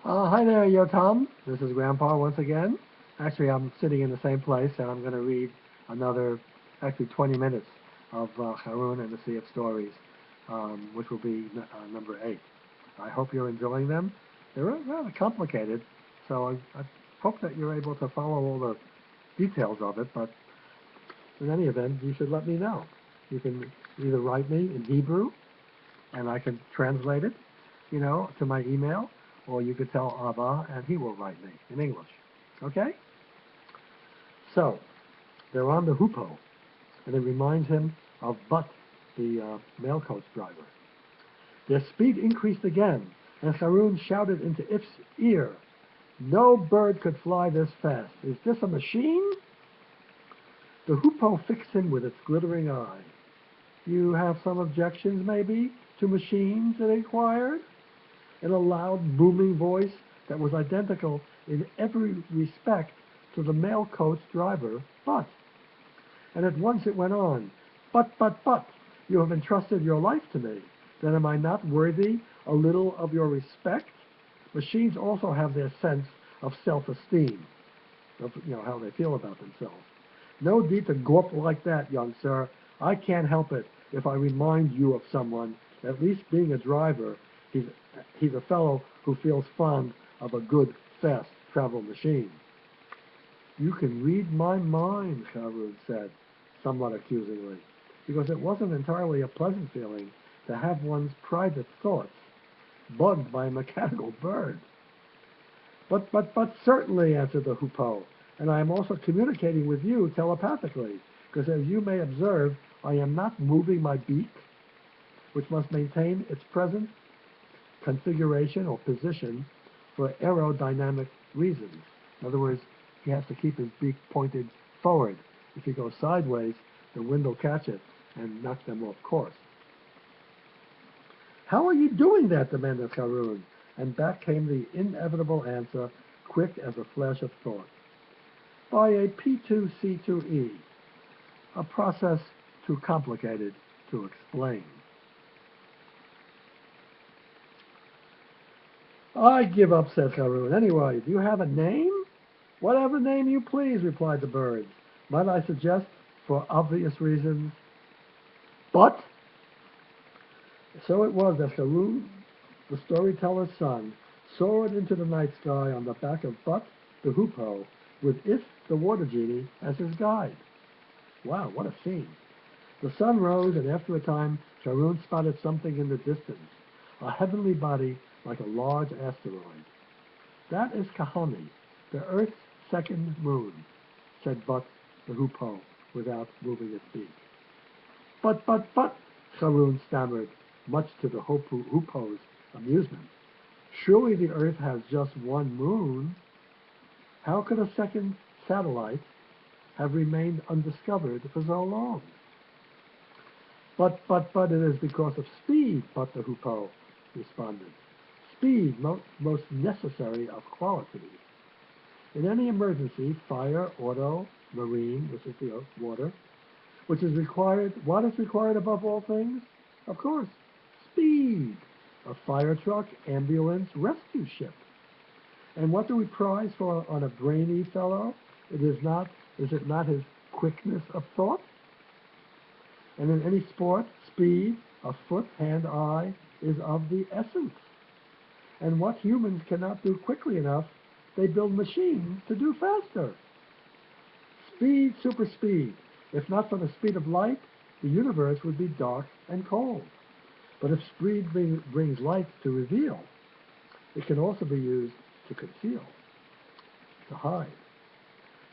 Hi there, Yotam. This is Grandpa once again. Actually, I'm sitting in the same place, and I'm going to read another, actually 20 minutes of Harun and the Sea of Stories, which will be number 8. I hope you're enjoying them. They're rather complicated, so I hope that you're able to follow all the details of it, but in any event, you should let me know. You can either write me in Hebrew, and I can translate it, to my email, or you could tell Abba, and he will write me in English. Okay? So, they're on the Hupo, and it reminds him of Butt, the mail coach driver. Their speed increased again, and Harun shouted into If's ear, "No bird could fly this fast. Is this a machine?" The Hupo fixed him with its glittering eye. "You have some objections, maybe, to machines?" it inquired, in a loud, booming voice that was identical in every respect to the mail coach driver, But. And at once it went on, but, you have entrusted your life to me. Then am I not worthy a little of your respect? Machines also have their sense of self-esteem, of how they feel about themselves. No need to gawp like that, young sir. I can't help it if I remind you of someone. At least being a driver, he's a fellow who feels fond of a good, fast travel machine. "You can read my mind," Harun said, somewhat accusingly, because it wasn't entirely a pleasant feeling to have one's private thoughts bugged by a mechanical bird. But, certainly," answered the Hupo, "and I am also communicating with you telepathically, because as you may observe, I am not moving my beak, which must maintain its present configuration or position for aerodynamic reasons." In other words, he has to keep his beak pointed forward. If he goes sideways, the wind will catch it and knock them off course. "How are you doing that?" demanded Harun, and back came the inevitable answer, quick as a flash of thought. "By a P2C2E, a process too complicated to explain." "I give up," said Harun. "Anyway, do you have a name?" "Whatever name you please," replied the birds. "Might I suggest, for obvious reasons, But?" So it was that Harun, the storyteller's son, soared into the night sky on the back of But, the Hupo, with If, the water genie, as his guide. Wow, what a scene. The sun rose, and after a time, Harun spotted something in the distance, a heavenly body like a large asteroid. "That is Kahani, the Earth's second moon," said But, the Hupo, without moving its beak. But, Harun stammered, much to the Hupo's amusement. "Surely the Earth has just one moon. How could a second satellite have remained undiscovered for so long?" But, it is because of speed," But the Hupo responded. "Speed, most necessary of qualities. In any emergency, fire, auto, marine, which is the water, which is required, what is required above all things? Of course, speed. A fire truck, ambulance, rescue ship. And what do we prize for on a brainy fellow? Is it not his quickness of thought? And in any sport, speed, of foot, hand, eye, is of the essence. And what humans cannot do quickly enough, they build machines to do faster. Speed, super speed. If not for the speed of light, the universe would be dark and cold. But if speed brings light to reveal, it can also be used to conceal, to hide.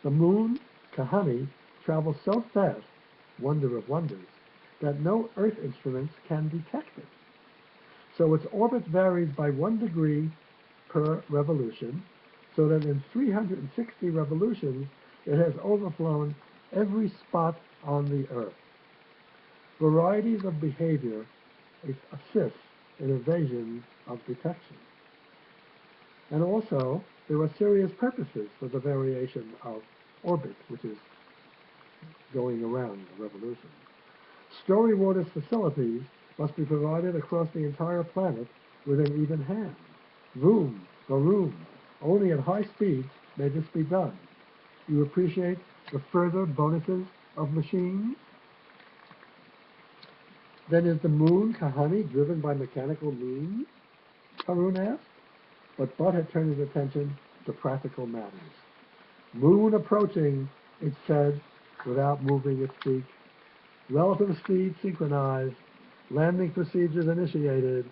The moon, Kahani, travels so fast, wonder of wonders, that no Earth instruments can detect it. So its orbit varies by 1 degree per revolution, so that in 360 revolutions, it has overflown every spot on the Earth. Varieties of behavior assist in evasion of detection. And also, there are serious purposes for the variation of orbit, which is going around the revolution. Story waters facilities must be provided across the entire planet with an even hand. Room Garoon, only at high speed may this be done. You appreciate the further bonuses of machines? Then is the moon, Kahani, driven by mechanical means? Haroon asked, but Bud had turned his attention to practical matters. Moon approaching, it said, without moving its beak. Relative speed synchronized. Landing procedures initiated.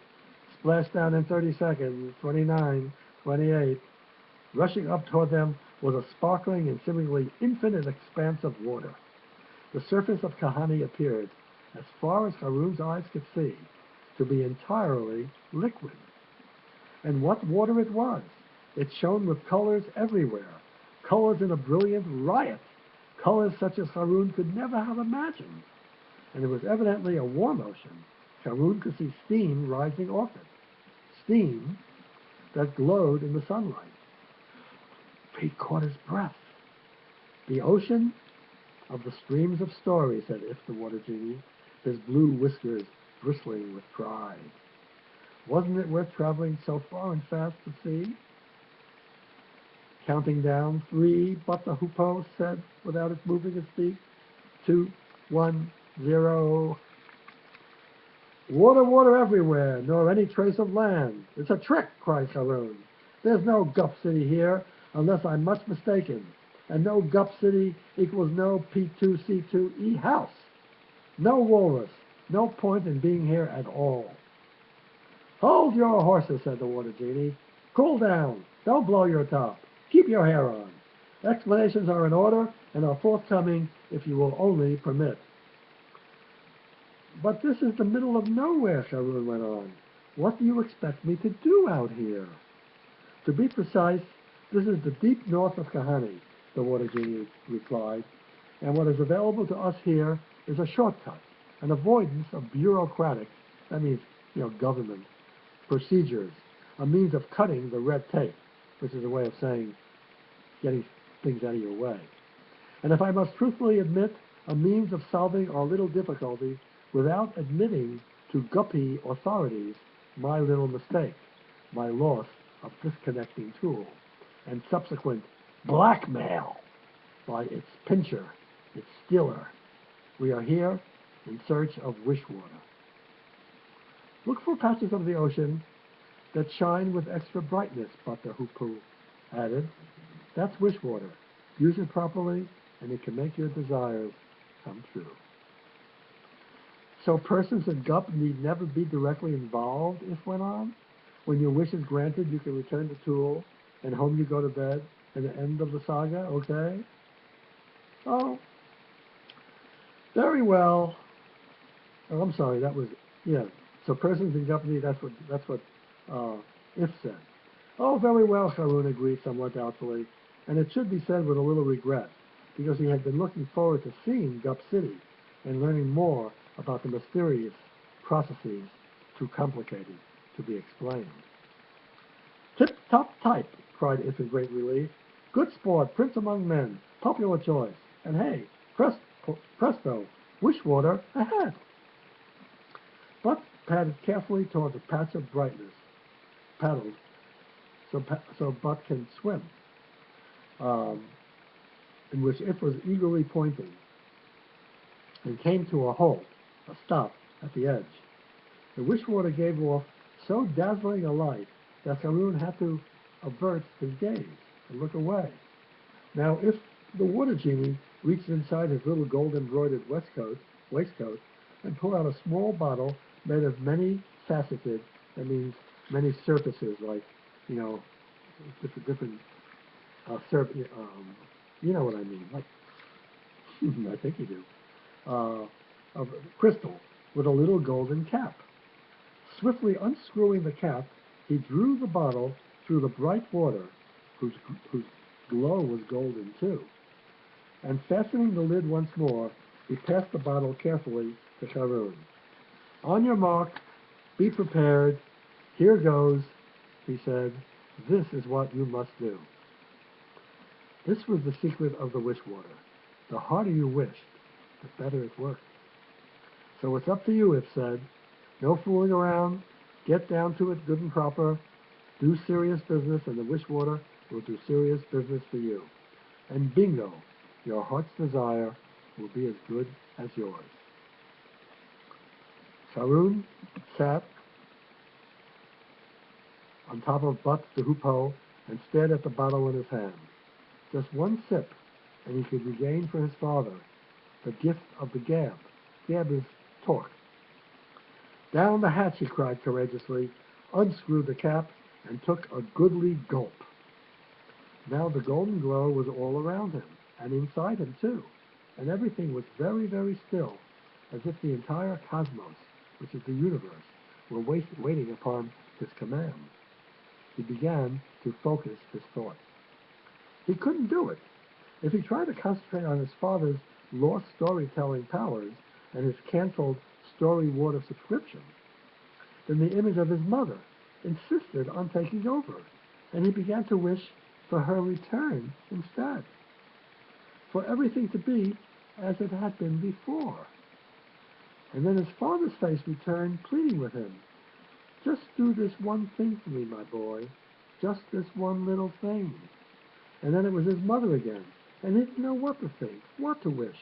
Splashdown in 30 seconds. 29, 28. Rushing up toward them was a sparkling and seemingly infinite expanse of water. The surface of Kahani appeared, as far as Haroon's eyes could see, to be entirely liquid. And what water it was! It shone with colors everywhere, colors in a brilliant riot, colors such as Haroon could never have imagined. And it was evidently a warm ocean. Haroon could see steam rising off it, steam that glowed in the sunlight. Pete caught his breath. The ocean of the streams of stories, said If the Water Genie, his blue whiskers bristling with pride. Wasn't it worth traveling so far and fast to see? Counting down, 3, but the hoopoe said without its moving its beak. 2, 1, 0. Water, water everywhere, nor any trace of land. It's a trick, cried Haroon. There's no Gup City here, unless I'm much mistaken. And no Gup City equals no P2C2E house. No walrus, no point in being here at all. Hold your horses, said the Water Genie. Cool down. Don't blow your top. Keep your hair on. Explanations are in order and are forthcoming if you will only permit. But this is the middle of nowhere, Haroon went on. What do you expect me to do out here? To be precise, this is the deep north of Kahani, the Water Genie replied, and what is available to us here is a shortcut, an avoidance of bureaucratic, that means, government, procedures, a means of cutting the red tape, which is a way of saying getting things out of your way. And if I must truthfully admit, a means of solving our little difficulty without admitting to guppy authorities my little mistake, my loss of disconnecting tool, and subsequent blackmail by its pincher, its stealer. We are here in search of wishwater. Look for patches of the ocean that shine with extra brightness, Butter Hoopoe added. That's wishwater. Use it properly, and it can make your desires come true. So persons in Gup need never be directly involved, If went on. When your wish is granted, you can return the tool, and home you go to bed, and the end of the saga, okay? Oh, very well. Oh, I'm sorry, that was, So persons in Gup need, that's what If said. Oh, very well, Haroon agreed somewhat doubtfully, and it should be said with a little regret, because he had been looking forward to seeing Gup City and learning more about the mysterious processes too complicated to be explained. Tip-top type, cried If in great relief. Good sport, prince among men, popular choice, and hey, presto, wishwater ahead. Butt padded carefully toward the patch of brightness, paddled, so Butt can swim, in which If was eagerly pointing, and came to a halt, a stop at the edge. The wishwater gave off so dazzling a light that Haroon had to avert his gaze and look away. Now, if the Water Genie reached inside his little gold-embroidered waistcoat and pulled out a small bottle made of many faceted, that means many surfaces, like, different you know what I mean, like, I think you do, of crystal with a little golden cap. Swiftly unscrewing the cap, he drew the bottle through the bright water, whose glow was golden too, and fastening the lid once more, he passed the bottle carefully to Haroon. On your mark, be prepared, here goes, he said, this is what you must do. This was the secret of the wishwater. The harder you wished, the better it worked. So it's up to you, If said. No fooling around. Get down to it good and proper. Do serious business, and the wish water will do serious business for you. And bingo, your heart's desire will be as good as yours. Sharon sat on top of But the Hoopoe and stared at the bottle in his hand. Just one sip, and he could regain for his father the gift of the gab. Gab is talk. Down the hatch, he cried courageously, unscrewed the cap, and took a goodly gulp. Now the golden glow was all around him, and inside him too, and everything was very, very still, as if the entire cosmos, which is the universe, were waiting upon his command. He began to focus his thought. He couldn't do it. If he tried to concentrate on his father's lost storytelling powers and his canceled story water subscription, then the image of his mother insisted on taking over, and he began to wish for her return instead, for everything to be as it had been before. And then his father's face returned, pleading with him, "Just do this one thing for me, my boy, just this one little thing." And then it was his mother again, and he didn't know what to think, what to wish,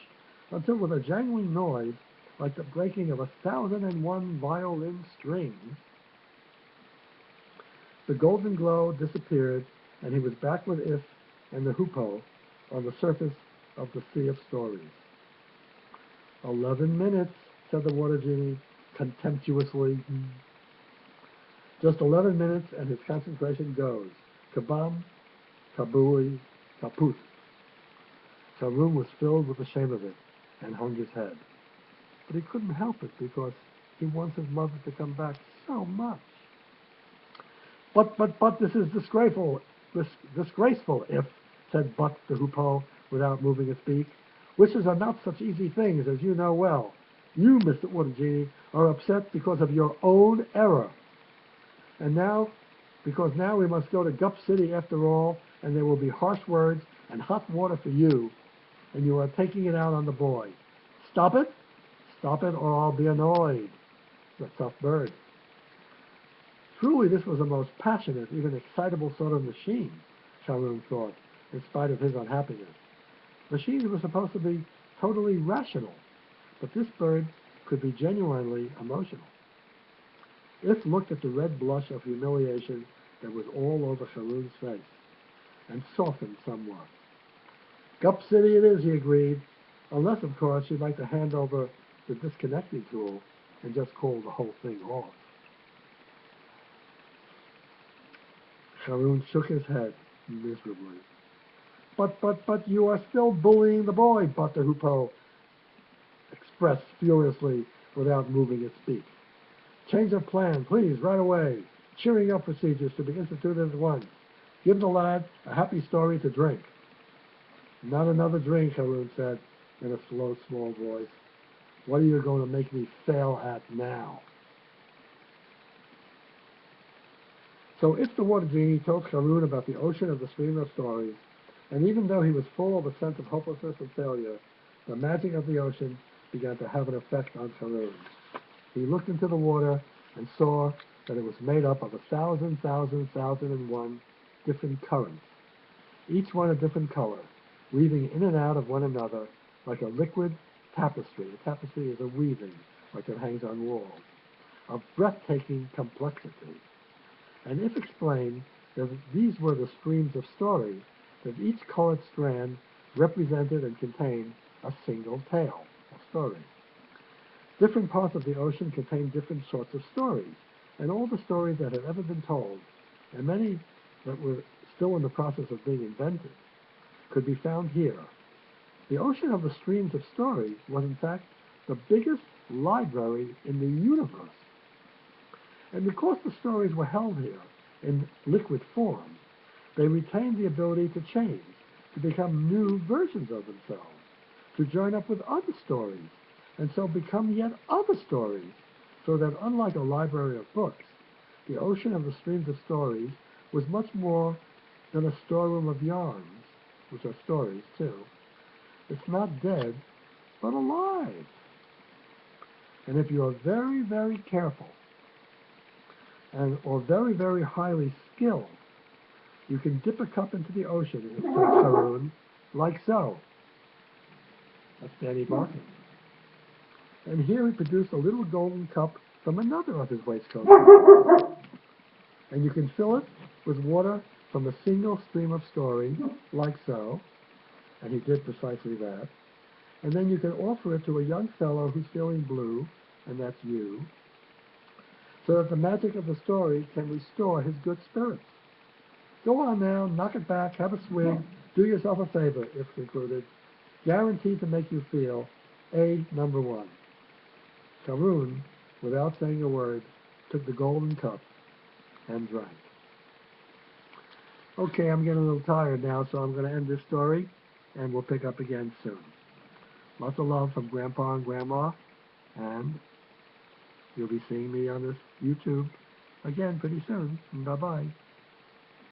until with a jangling noise, like the breaking of 1,001 violin strings, the golden glow disappeared, and he was back with If and the Hoopoe on the surface of the Sea of Stories. 11 minutes, said the Water Genie contemptuously. Just 11 minutes, and his concentration goes. Kabam, kabooey, kaput. Sharon was filled with the shame of it and hung his head. But he couldn't help it because he wants his mother to come back so much. But, this is disgraceful, If, said But the Hoopoe without moving his beak. Wishes are not such easy things, as you know well. You, Mr. Water Genie, are upset because of your own error. And now, because now we must go to Gup City after all, and there will be harsh words and hot water for you, and you are taking it out on the boy. Stop it? Stop it, or I'll be annoyed. It's a tough bird. Truly, this was a most passionate, even excitable sort of machine, Sharon thought, in spite of his unhappiness. Machines were supposed to be totally rational, but this bird could be genuinely emotional. If looked at the red blush of humiliation that was all over Sharon's face, and softened somewhat. Gup City it is, he agreed, unless, of course, you'd like to hand over the disconnecting tool and just call the whole thing off. Sharon shook his head miserably. But you are still bullying the boy, But the Hoopoe expressed furiously without moving its beak. Change of plan, please, right away. Cheering up procedures to be instituted at once. Give the lad a happy story to drink. Not another drink, Sharon said in a slow, small voice. What are you going to make me fail at now? So if the Water Genie told Sharon about the ocean of the stream of stories, and even though he was full of a sense of hopelessness and failure, the magic of the ocean began to have an effect on Sharon. He looked into the water and saw that it was made up of 1,000,000,001 different currents, each one a different color, weaving in and out of one another like a liquid tapestry. A tapestry is a weaving, like it hangs on walls, of breathtaking complexity. And if explained that these were the streams of story, that each colored strand represented and contained a single tale of story. Different parts of the ocean contain different sorts of stories, and all the stories that had ever been told, and many that were still in the process of being invented, could be found here. The ocean of the streams of stories was, in fact, the biggest library in the universe. And because the stories were held here in liquid form, they retained the ability to change, to become new versions of themselves, to join up with other stories, and so become yet other stories, so that unlike a library of books, the ocean of the streams of stories was much more than a storeroom of yarns, which are stories too. It's not dead, but alive. And if you are very, very careful, or very, very highly skill. You can dip a cup into the ocean, said Haroon, like so. That's Danny barking. And here he produced a little golden cup from another of his waistcoat. And you can fill it with water from a single stream of story, like so. And he did precisely that. And then you can offer it to a young fellow who's feeling blue, and that's you, so that the magic of the story can restore his good spirits. Go on now, knock it back, have a swig, do yourself a favor, if concluded, guaranteed to make you feel number one. Haroon, without saying a word, took the golden cup and drank. Okay, I'm getting a little tired now, so I'm going to end this story, and we'll pick up again soon. Lots of love from Grandpa and Grandma, and you'll be seeing me on this YouTube again pretty soon. Bye-bye.